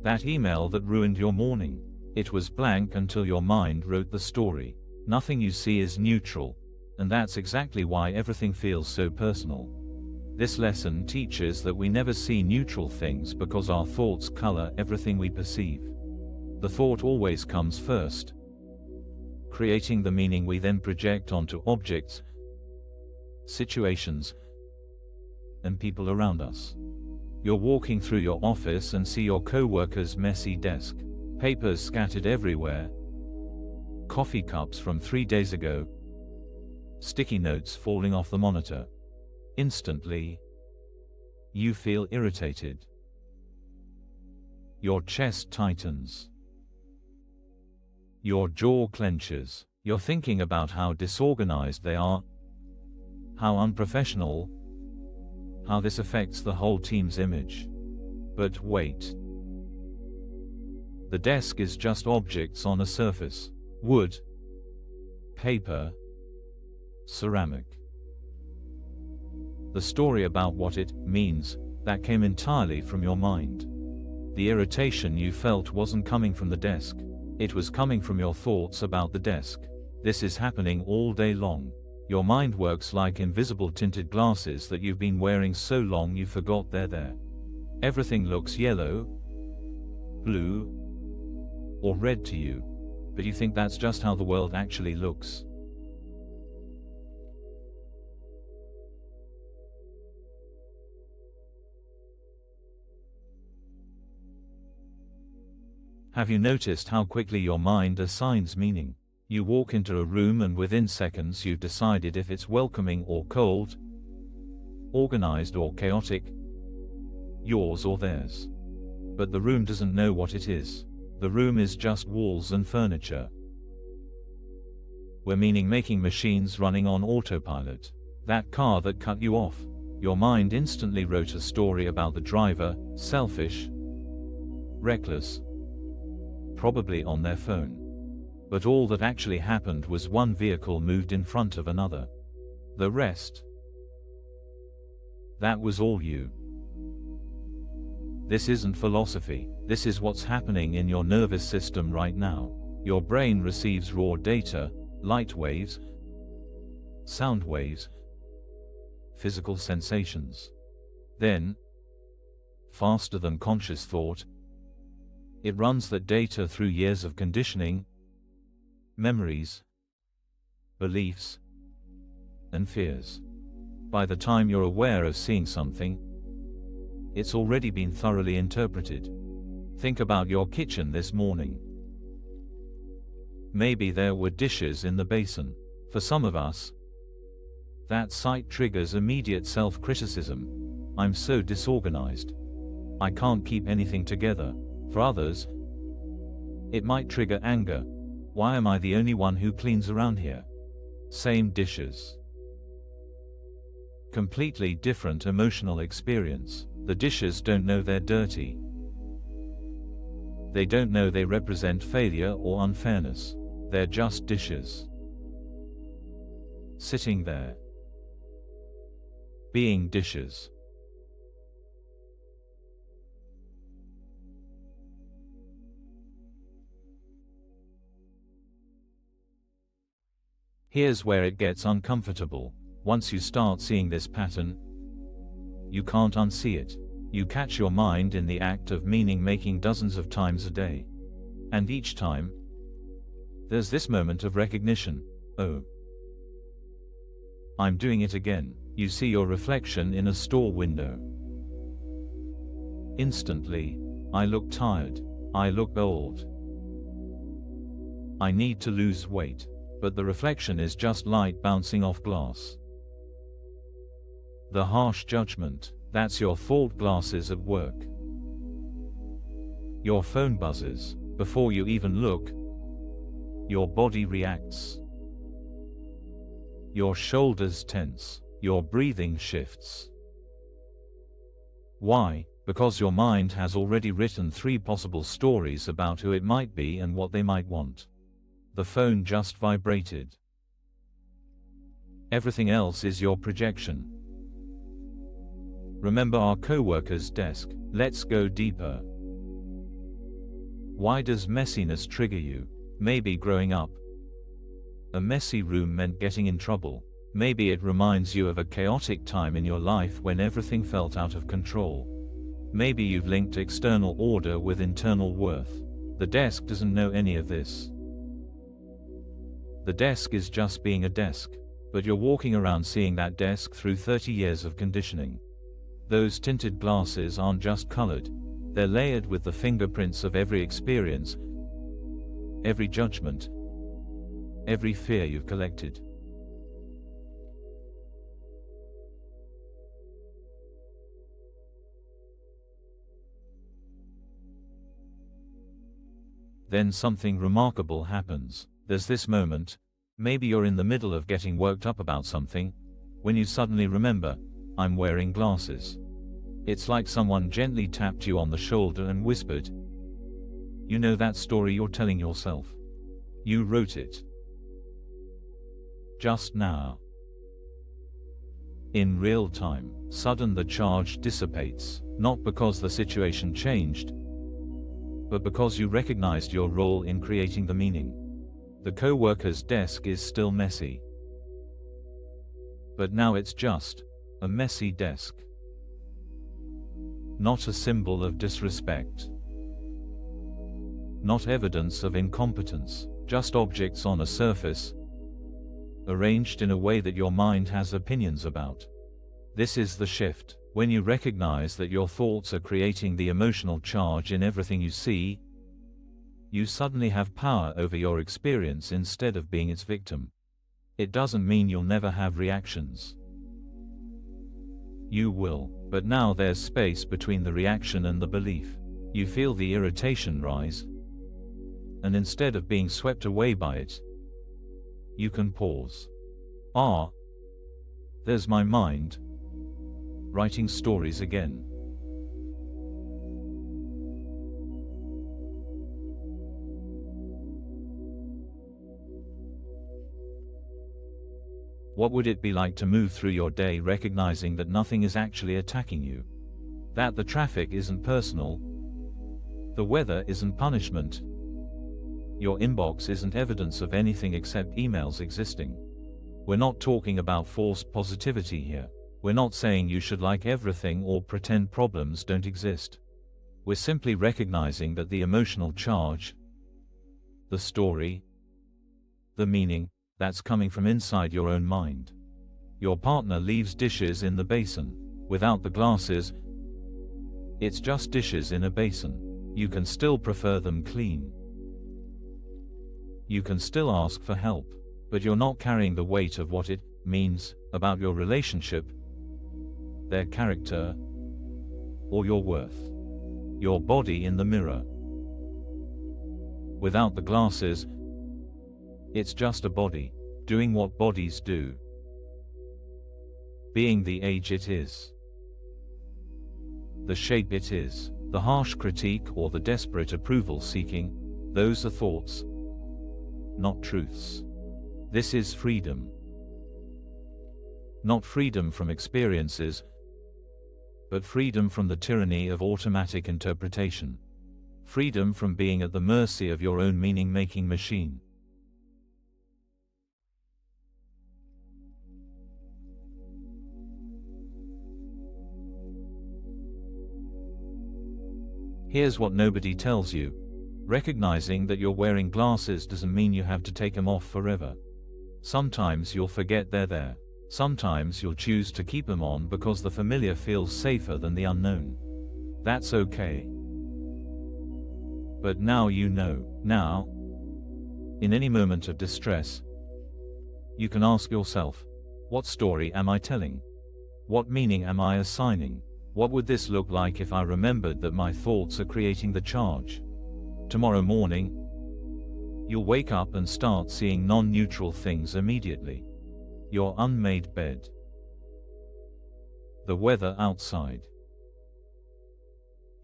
That email that ruined your morning. It was blank until your mind wrote the story. Nothing you see is neutral, and that's exactly why everything feels so personal. This lesson teaches that we never see neutral things because our thoughts color everything we perceive. The thought always comes first, creating the meaning we then project onto objects, situations, and people around us. You're walking through your office and see your co-worker's messy desk, papers scattered everywhere, coffee cups from 3 days ago, sticky notes falling off the monitor. Instantly, you feel irritated. Your chest tightens. Your jaw clenches. You're thinking about how disorganized they are, how unprofessional, how this affects the whole team's image. But wait. The desk is just objects on a surface. Wood, paper, ceramic. The story about what it means, that came entirely from your mind. The irritation you felt wasn't coming from the desk. It was coming from your thoughts about the desk. This is happening all day long. Your mind works like invisible tinted glasses that you've been wearing so long you forgot they're there. Everything looks yellow, blue, or red to you, but you think that's just how the world actually looks. Have you noticed how quickly your mind assigns meaning? You walk into a room and within seconds you've decided if it's welcoming or cold, organized or chaotic, yours or theirs. But the room doesn't know what it is. The room is just walls and furniture. We're meaning-making machines running on autopilot. That car that cut you off. Your mind instantly wrote a story about the driver, selfish, reckless, probably on their phone. But all that actually happened was one vehicle moved in front of another. The rest, that was all you. This isn't philosophy. This is what's happening in your nervous system right now. Your brain receives raw data, light waves, sound waves, physical sensations. Then, faster than conscious thought, it runs that data through years of conditioning, memories, beliefs, and fears. By the time you're aware of seeing something, it's already been thoroughly interpreted. Think about your kitchen this morning. Maybe there were dishes in the basin. For some of us, that sight triggers immediate self-criticism. I'm so disorganized. I can't keep anything together. For others, it might trigger anger. Why am I the only one who cleans around here? Same dishes. Completely different emotional experience. The dishes don't know they're dirty. They don't know they represent failure or unfairness. They're just dishes. Sitting there. Being dishes. Here's where it gets uncomfortable. Once you start seeing this pattern, you can't unsee it. You catch your mind in the act of meaning-making dozens of times a day. And each time, there's this moment of recognition. Oh, I'm doing it again. You see your reflection in a store window. Instantly, I look tired. I look old. I need to lose weight. But the reflection is just light bouncing off glass. The harsh judgment, that's your thought glasses at work. Your phone buzzes. Before you even look, your body reacts. Your shoulders tense. Your breathing shifts. Why? Because your mind has already written 3 possible stories about who it might be and what they might want. The phone just vibrated. Everything else is your projection. Remember our co-worker's desk. Let's go deeper. Why does messiness trigger you? Maybe growing up. A messy room meant getting in trouble. Maybe it reminds you of a chaotic time in your life when everything felt out of control. Maybe you've linked external order with internal worth. The desk doesn't know any of this. The desk is just being a desk. But you're walking around seeing that desk through 30 years of conditioning. Those tinted glasses aren't just colored. They're layered with the fingerprints of every experience, every judgment, every fear you've collected. Then something remarkable happens. There's this moment, maybe you're in the middle of getting worked up about something, when you suddenly remember, I'm wearing glasses. It's like someone gently tapped you on the shoulder and whispered, you know that story you're telling yourself? You wrote it. Just now. In real time. Sudden the charge dissipates, not because the situation changed, but because you recognized your role in creating the meaning. The co-worker's desk is still messy. But now it's just a messy desk. Not a symbol of disrespect. Not evidence of incompetence, just objects on a surface, arranged in a way that your mind has opinions about. This is the shift. When you recognize that your thoughts are creating the emotional charge in everything you see, you suddenly have power over your experience instead of being its victim. It doesn't mean you'll never have reactions. You will, but now there's space between the reaction and the belief. You feel the irritation rise, and instead of being swept away by it, you can pause. There's my mind, writing stories again. What would it be like to move through your day recognizing that nothing is actually attacking you? That the traffic isn't personal, the weather isn't punishment, your inbox isn't evidence of anything except emails existing. We're not talking about forced positivity here. We're not saying you should like everything or pretend problems don't exist. We're simply recognizing that the emotional charge, the story, the meaning, that's coming from inside your own mind. Your partner leaves dishes in the basin. Without the glasses, it's just dishes in a basin. You can still prefer them clean. You can still ask for help, but you're not carrying the weight of what it means about your relationship, their character, or your worth. Your body in the mirror. Without the glasses, it's just a body, doing what bodies do. Being the age it is. The shape it is. The harsh critique or the desperate approval seeking, those are thoughts, not truths. This is freedom. Not freedom from experiences, but freedom from the tyranny of automatic interpretation. Freedom from being at the mercy of your own meaning-making machine. Here's what nobody tells you. Recognizing that you're wearing glasses doesn't mean you have to take them off forever. Sometimes you'll forget they're there. Sometimes you'll choose to keep them on because the familiar feels safer than the unknown. That's okay. But now you know. Now, in any moment of distress, you can ask yourself, what story am I telling? What meaning am I assigning? What would this look like if I remembered that my thoughts are creating the charge? Tomorrow morning, you'll wake up and start seeing non-neutral things immediately. Your unmade bed. The weather outside.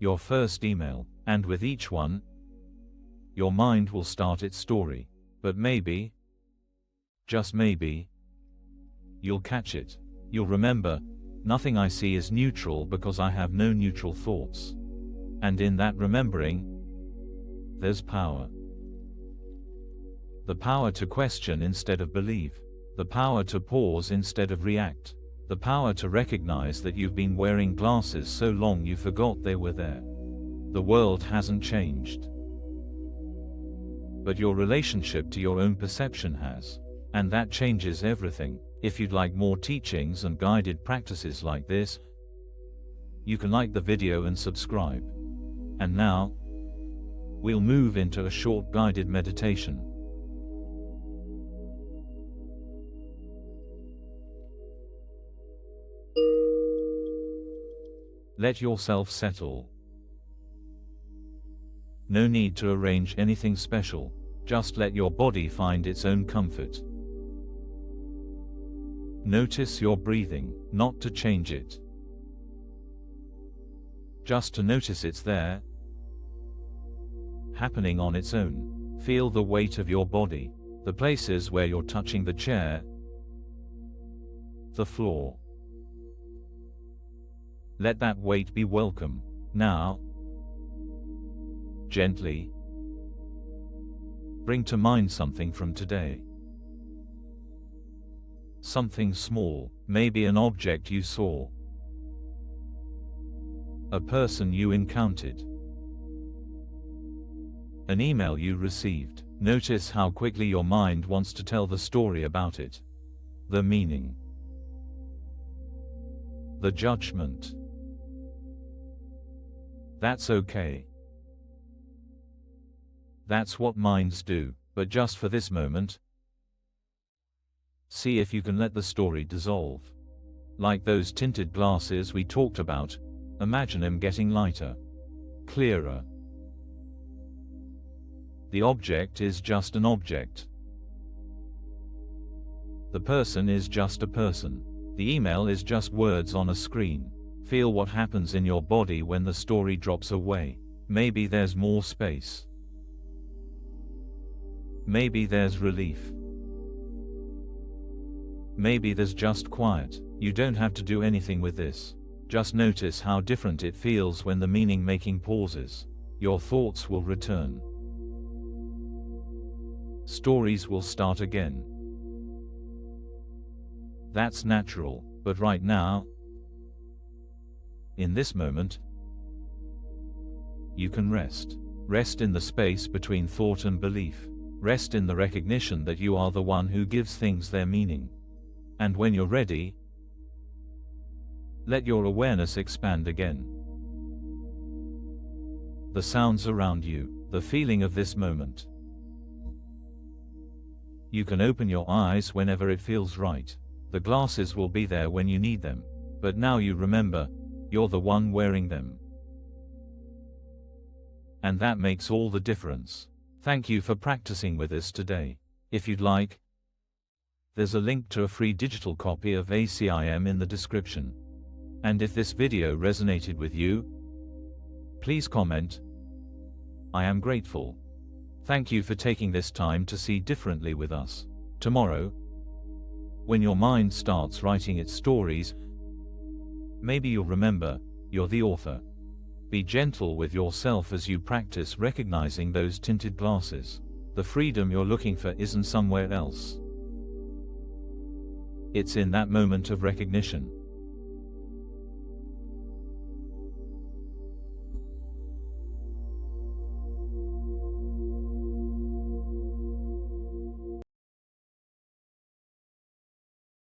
Your first email, and with each one, your mind will start its story. But maybe, just maybe, you'll catch it. You'll remember, nothing I see is neutral because I have no neutral thoughts. And in that remembering, There's power. The power to question instead of believe. The power to pause instead of react. The power to recognize that you've been wearing glasses so long you forgot they were there. The world hasn't changed, but your relationship to your own perception has. And that changes everything. If you'd like more teachings and guided practices like this, you can like the video and subscribe. And now, we'll move into a short guided meditation. Let yourself settle. No need to arrange anything special, just let your body find its own comfort. Notice your breathing, not to change it. Just to notice it's there, happening on its own. Feel the weight of your body, the places where you're touching the chair, the floor. Let that weight be welcome. Now, gently, bring to mind something from today. Something small, maybe an object you saw, a person you encountered, an email you received. Notice how quickly your mind wants to tell the story about it, the meaning, the judgment. That's okay. That's what minds do, but just for this moment, see if you can let the story dissolve. Like those tinted glasses we talked about, imagine them getting lighter, clearer. The object is just an object. The person is just a person. The email is just words on a screen. Feel what happens in your body when the story drops away. Maybe there's more space. Maybe there's relief. Maybe there's just quiet. You don't have to do anything with this. Just notice how different it feels when the meaning-making pauses. Your thoughts will return. Stories will start again. That's natural, but right now, in this moment, you can rest. Rest in the space between thought and belief. Rest in the recognition that you are the one who gives things their meaning. And when you're ready, let your awareness expand again. The sounds around you, the feeling of this moment. You can open your eyes whenever it feels right. The glasses will be there when you need them. But now you remember, you're the one wearing them. And that makes all the difference. Thank you for practicing with us today. If you'd like, there's a link to a free digital copy of ACIM in the description. And if this video resonated with you, please comment. I am grateful. Thank you for taking this time to see differently with us. Tomorrow, when your mind starts writing its stories, maybe you'll remember, you're the author. Be gentle with yourself as you practice recognizing those tinted glasses. The freedom you're looking for isn't somewhere else. It's in that moment of recognition.